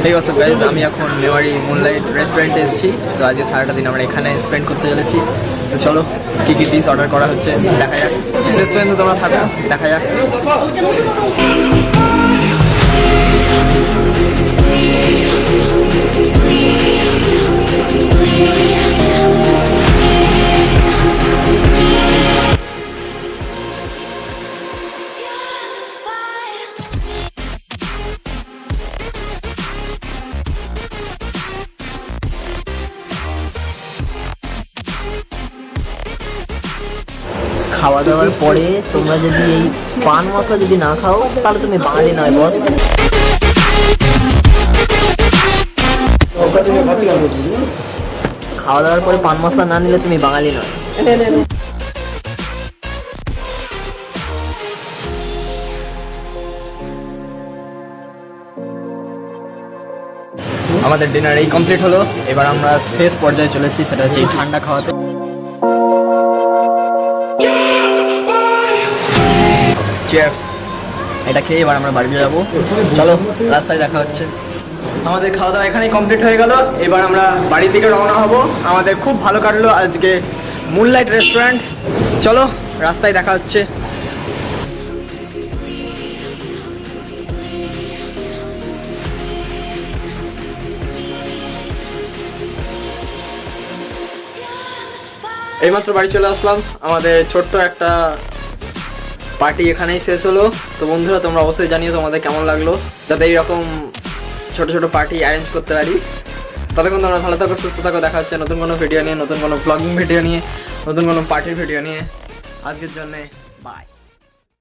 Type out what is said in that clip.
ঠিক আছে গাইজ, আমি এখন মেমারি মুনলাইট রেস্টুরেন্টে এসেছি। তো আজকে সারাটা দিন আমরা এখানে স্পেন্ড করতে চলেছি। তো চলো কী কী ডিশ অর্ডার করা হচ্ছে দেখা যাক। শেষ পর্যন্ত তোমরা থাকো, দেখা যাক। খাওয়া দাওয়ার পরে তোমরা যদি এই পান মশলা যদি না খাও তাহলে তুমি বাঙালি নয় বস। খাওয়া দাওয়ার পরে পান মশলা না নিলে তুমি বাঙালি নয়। আমাদের ডিনার এই কমপ্লিট হলো। এবার আমরা শেষ পর্যায়ে চলে এসেছি, সেটা হচ্ছে এই ঠান্ডা খাওয়াতে। চিয়ার্স। এটা খেয়ে এবার আমরা বাড়ি যাবো। চলো রাস্তায় দেখা হচ্ছে। আমাদের খাওয়া দাওয়া এখানেই কমপ্লিট হয়ে গেল। এবার আমরা বাড়ির দিকে রওনা হব। আমাদের খুব ভালো কাটলো আজকে মুনলাইট রেস্টুরেন্ট। চলো রাস্তায় দেখা হচ্ছে। এইমাত্র বাড়ি চলে আসলাম। আমাদের ছোট্ট একটা পার্টি এখানেই শেষ হলো। তো বন্ধুরা, তোমরা অবশ্যই জানিও তোমাদের কেমন লাগলো, যাতে এইরকম ছোট ছোট পার্টি অ্যারেঞ্জ করতে পারি। ততক্ষণ তোমরা ভালো থাকো, সুস্থ থাকো। দেখা হচ্ছে নতুন কোনো ভিডিও নিয়ে, নতুন কোনো ব্লগিং ভিডিও নিয়ে, নতুন কোনো পার্টির ভিডিও নিয়ে। আজকের জন্যে বাই।